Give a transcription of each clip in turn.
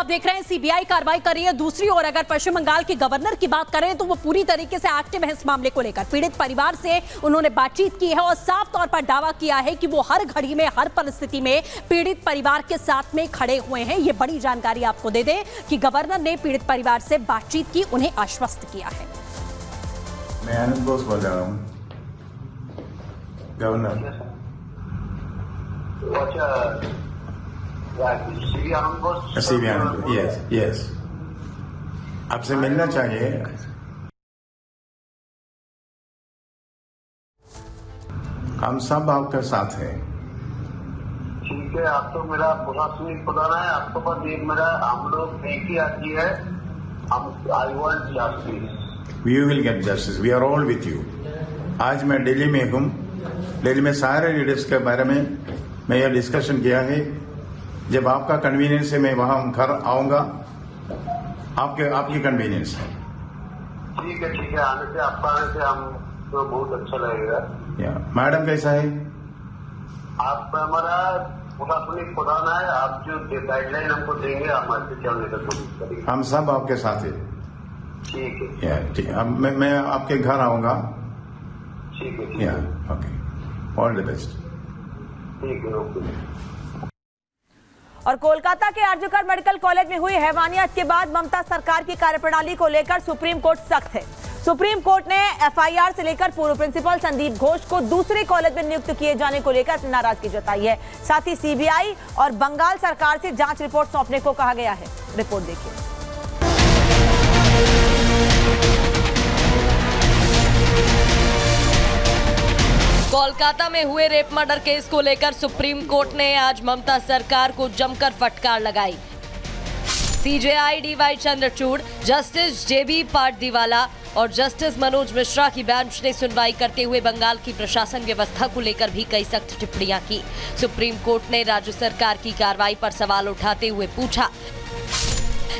आप देख रहे हैं सीबीआई कार्रवाई कर रही है। दूसरी ओर अगर पश्चिम बंगाल के गवर्नर की बात करें तो वो पूरी तरीके से एक्टिव है इस मामले को लेकर। पीड़ित परिवार से उन्होंने बातचीत की है और साफ तौर पर दावा किया है कि वो हर घड़ी में, हर परिस्थिति में पीड़ित परिवार के साथ में खड़े हुए हैं। ये बड़ी जानकारी आपको दे दें कि गवर्नर ने पीड़ित परिवार से बातचीत की, उन्हें आश्वस्त किया है। मैं आनंद बोस बोल रहा हूँ, गवर्नर। यस, आपसे मिलना चाहिए। हम सब आपके साथ हैं। ठीक है, आप तो मेरा प्रशासनिक प्रधान है, आपके पास एक मेरा, हम लोग एक ही आदमी है। हम I want justice. We will get justice, we are all with you. आज मैं दिल्ली में हूँ। दिल्ली में सारे लीडर्स के बारे में मैं यह डिस्कशन किया है। जब आपका कन्वीनियंस है मैं वहां घर आऊंगा, आपकी कन्वीनियंस है। ठीक है, आने से, आपका आने से हम तो बहुत अच्छा लगेगा। मैडम कैसा है? आप हमारा प्रशासनिक प्रधान है, आप जो गाइडलाइन हमको देंगे हम ऐसे चलने का कोशिश करेंगे। हम सब आपके साथ हैं। ठीक है, ठीक है। मैं आपके घर आऊंगा। ठीक है, ओके, ऑल द बेस्ट। ठीक है, ओके। और कोलकाता के आरजीकर मेडिकल कॉलेज में हुई हैवानियत के बाद ममता सरकार की कार्यप्रणाली को लेकर सुप्रीम कोर्ट सख्त है। सुप्रीम कोर्ट ने एफआईआर से लेकर पूर्व प्रिंसिपल संदीप घोष को दूसरे कॉलेज में नियुक्त किए जाने को लेकर अपनी नाराजगी जताई है। साथ ही सीबीआई और बंगाल सरकार से जांच रिपोर्ट सौंपने को कहा गया है। रिपोर्ट देखिए। कोलकाता में हुए रेप मर्डर केस को लेकर सुप्रीम कोर्ट ने आज ममता सरकार को जमकर फटकार लगाई। सीजेआई डीवाई चंद्रचूड़, जस्टिस जेबी पाटदीवाला और जस्टिस मनोज मिश्रा की बेंच ने सुनवाई करते हुए बंगाल की प्रशासन व्यवस्था को लेकर भी कई सख्त टिप्पणियां की। सुप्रीम कोर्ट ने राज्य सरकार की कार्रवाई पर सवाल उठाते हुए पूछा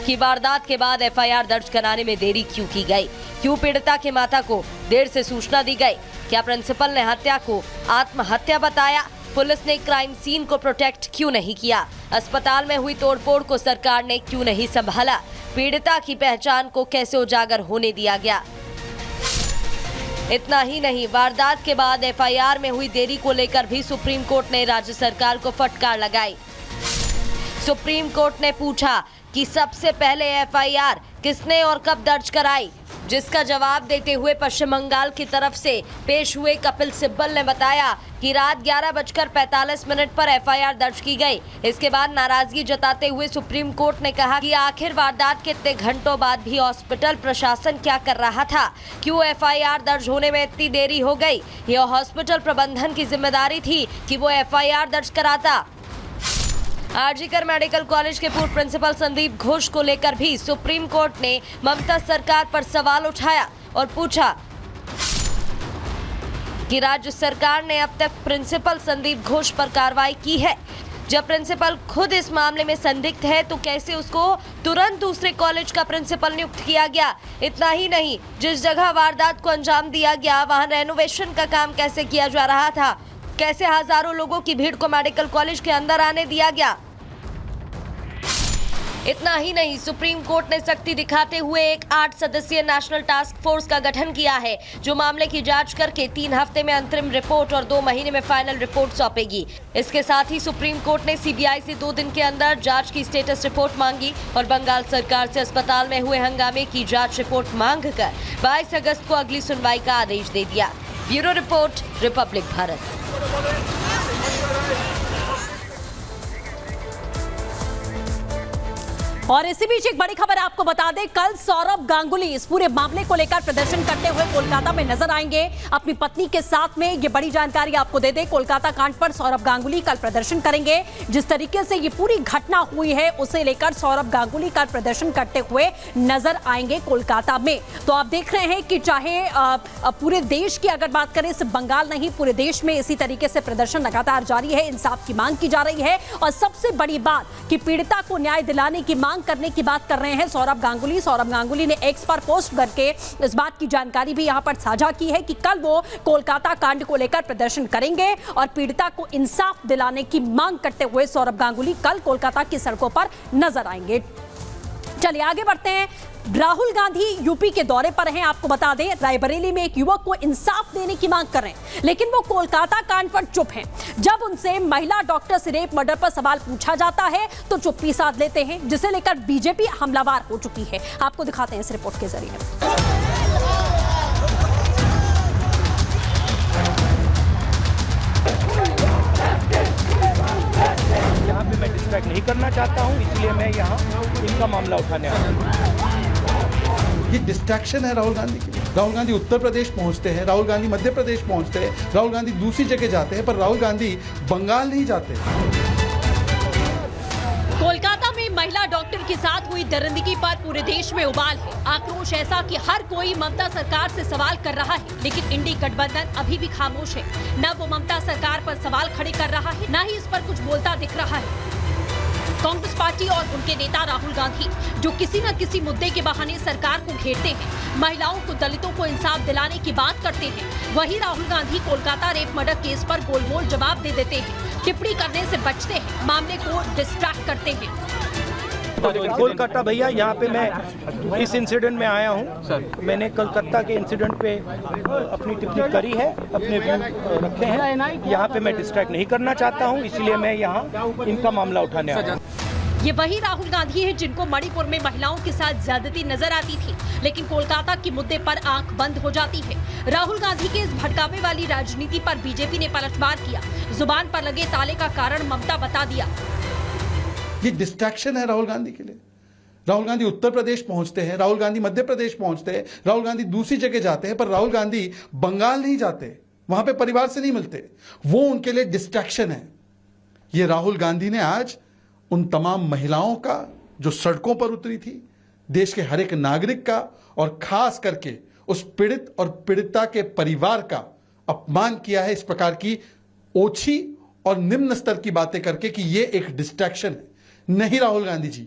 कि वारदात के बाद एफआईआर दर्ज कराने में देरी क्यों की गई, क्यों पीड़िता के माता को देर से सूचना दी गई, क्या प्रिंसिपल ने हत्या को आत्महत्या बताया, पुलिस ने क्राइम सीन को प्रोटेक्ट क्यों नहीं किया, अस्पताल में हुई तोड़फोड़ को सरकार ने क्यों नहीं संभाला, पीड़िता की पहचान को कैसे उजागर होने दिया गया। इतना ही नहीं, वारदात के बाद एफआईआर में हुई देरी को लेकर भी सुप्रीम कोर्ट ने राज्य सरकार को फटकार लगाई। सुप्रीम कोर्ट ने पूछा कि सबसे पहले एफआईआर किसने और कब दर्ज कराई, जिसका जवाब देते हुए पश्चिम बंगाल की तरफ से पेश हुए कपिल सिब्बल ने बताया कि रात 11:45 पर एफआईआर दर्ज की गई। इसके बाद नाराजगी जताते हुए सुप्रीम कोर्ट ने कहा कि आखिर वारदात के इतने घंटों बाद भी हॉस्पिटल प्रशासन क्या कर रहा था, क्यों एफआईआर दर्ज होने में इतनी देरी हो गई। यह हॉस्पिटल प्रबंधन की जिम्मेदारी थी कि वो एफआईआर दर्ज कराता। आरजीकर मेडिकल कॉलेज के पूर्व प्रिंसिपल संदीप घोष को लेकर भी सुप्रीम कोर्ट ने ममता सरकार पर सवाल उठाया और पूछा कि राज्य सरकार ने अब तक प्रिंसिपल संदीप घोष पर कार्रवाई की है। जब प्रिंसिपल खुद इस मामले में संदिग्ध है तो कैसे उसको तुरंत दूसरे कॉलेज का प्रिंसिपल नियुक्त किया गया। इतना ही नहीं, जिस जगह वारदात को अंजाम दिया गया वहां रेनोवेशन का काम कैसे किया जा रहा था, कैसे हजारों लोगों की भीड़ को मेडिकल कॉलेज के अंदर आने दिया गया। इतना ही नहीं, सुप्रीम कोर्ट ने सख्ती दिखाते हुए एक 8 सदस्यीय नेशनल टास्क फोर्स का गठन किया है, जो मामले की जांच करके 3 हफ्ते में अंतरिम रिपोर्ट और 2 महीने में फाइनल रिपोर्ट सौंपेगी। इसके साथ ही सुप्रीम कोर्ट ने सीबीआई से 2 दिन के अंदर जांच की स्टेटस रिपोर्ट मांगी और बंगाल सरकार से अस्पताल में हुए हंगामे की जांच रिपोर्ट मांगकर 22 अगस्त को अगली सुनवाई का आदेश दे दिया। Bureau report, Republic Bharat. और इसी बीच एक बड़ी खबर आपको बता दें, कल सौरभ गांगुली इस पूरे मामले को लेकर प्रदर्शन करते हुए कोलकाता में नजर आएंगे अपनी पत्नी के साथ में। ये बड़ी जानकारी आपको दे दें, कोलकाता कांड पर सौरभ गांगुली कल प्रदर्शन करेंगे। जिस तरीके से ये पूरी घटना हुई है उसे लेकर सौरभ गांगुली कल प्रदर्शन करते हुए नजर आएंगे कोलकाता में। तो आप देख रहे हैं कि चाहे पूरे देश की अगर बात करें, सिर्फ बंगाल नहीं पूरे देश में इसी तरीके से प्रदर्शन लगातार जारी है, इंसाफ की मांग की जा रही है। और सबसे बड़ी बात कि पीड़िता को न्याय दिलाने की मांग करने की बात कर रहे हैं सौरभ गांगुली। सौरभ गांगुली ने एक्स पर पोस्ट करके इस बात की जानकारी भी यहां पर साझा की है कि कल वो कोलकाता कांड को लेकर प्रदर्शन करेंगे और पीड़िता को इंसाफ दिलाने की मांग करते हुए सौरभ गांगुली कल कोलकाता की सड़कों पर नजर आएंगे। चलिए आगे बढ़ते हैं। राहुल गांधी यूपी के दौरे पर हैं। आपको बता दें, रायबरेली में एक युवक को इंसाफ देने की मांग कर रहे हैं, लेकिन वो कोलकाता कांड पर चुप हैं। जब उनसे महिला डॉक्टर से रेप मर्डर पर सवाल पूछा जाता है तो चुप्पी साध लेते हैं, जिसे लेकर बीजेपी हमलावर हो चुकी है। आपको दिखाते हैं इस रिपोर्ट के जरिए। यहाँ पे मैं डिस्ट्रैक्ट नहीं करना चाहता हूँ, इसलिए मैं यहाँ इनका मामला उठाने आया हूँ। ये डिस्ट्रैक्शन है राहुल गांधी के लिए। राहुल गांधी उत्तर प्रदेश पहुंचते हैं, राहुल गांधी मध्य प्रदेश पहुंचते हैं, राहुल गांधी दूसरी जगह जाते हैं, पर राहुल गांधी बंगाल नहीं जाते। कोलकाता में महिला डॉक्टर के साथ हुई दरिंदगी पर पूरे देश में उबाल है। आक्रोश ऐसा कि हर कोई ममता सरकार से सवाल कर रहा है, लेकिन इंडी गठबंधन अभी भी खामोश है। न वो ममता सरकार पर सवाल खड़े कर रहा है, न ही इस पर कुछ बोलता दिख रहा है। कांग्रेस पार्टी और उनके नेता राहुल गांधी जो किसी न किसी मुद्दे के बहाने सरकार को घेरते हैं, महिलाओं को, दलितों को इंसाफ दिलाने की बात करते हैं, वही Rahul Gandhi Kolkata rape murder case पर गोलमोल जवाब दे देते हैं, टिप्पणी करने से बचते हैं, मामले को डिस्ट्रैक्ट करते हैं। कोलकाता भैया, यहाँ पे मैं इस इंसिडेंट में आया हूँ। मैंने कलकत्ता के इंसिडेंट पे अपनी टिप्पणी करी है, अपने व्यू रखे हैं। यहाँ पे मैं डिस्ट्रैक्ट नहीं करना चाहता हूँ, इसलिए मैं यहाँ इनका मामला उठाने आया हूँ। ये वही राहुल गांधी है जिनको मणिपुर में महिलाओं के साथ ज्यादती नजर आती थी, लेकिन कोलकाता के मुद्दे पर आंख बंद हो जाती है। राहुल गांधी के इस भटकावे वाली राजनीति पर बीजेपी ने पलटवार किया। जुबान पर लगे ताले का कारण ममता बता दिया। ये डिस्ट्रैक्शन है राहुल गांधी के लिए। राहुल गांधी उत्तर प्रदेश पहुंचते हैं, राहुल गांधी मध्य प्रदेश पहुंचते हैं, राहुल गांधी दूसरी जगह जाते हैं, पर राहुल गांधी बंगाल नहीं जाते, वहां पे परिवार से नहीं मिलते। वो उनके लिए डिस्ट्रैक्शन है। ये राहुल गांधी ने आज उन तमाम महिलाओं का जो सड़कों पर उतरी थी, देश के हर एक नागरिक का, और खास करके उस पीड़ित और पीड़िता के परिवार का अपमान किया है, इस प्रकार की ओछी और निम्न स्तर की बातें करके कि ये एक डिस्ट्रैक्शन है। नहीं राहुल गांधी जी,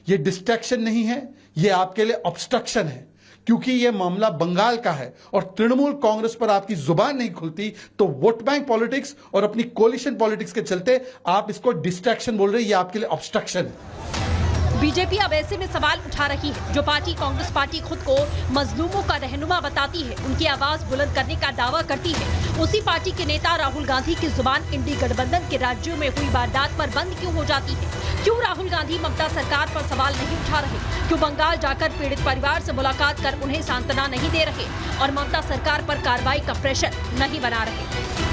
ये डिस्ट्रैक्शन नहीं है, ये आपके लिए ऑब्स्ट्रक्शन है, क्योंकि ये मामला बंगाल का है और तृणमूल कांग्रेस पर आपकी जुबान नहीं खुलती तो वोट बैंक पॉलिटिक्स और अपनी कोलिशन पॉलिटिक्स के चलते आप इसको डिस्ट्रैक्शन बोल रहे हैं। ये आपके लिए ऑब्स्ट्रक्शन है। बीजेपी अब ऐसे में सवाल उठा रही है। जो पार्टी, कांग्रेस पार्टी, खुद को मजलूमों का रहनुमा बताती है, उनकी आवाज बुलंद करने का दावा करती है, उसी पार्टी के नेता राहुल गांधी की जुबान इंडी गठबंधन के राज्यों में हुई वारदात पर बंद क्यों हो जाती है? क्यों राहुल गांधी ममता सरकार पर सवाल नहीं उठा रहे? क्यों बंगाल जाकर पीड़ित परिवार से मुलाकात कर उन्हें सांत्वना नहीं दे रहे और ममता सरकार पर कार्रवाई का प्रेशर नहीं बना रहे?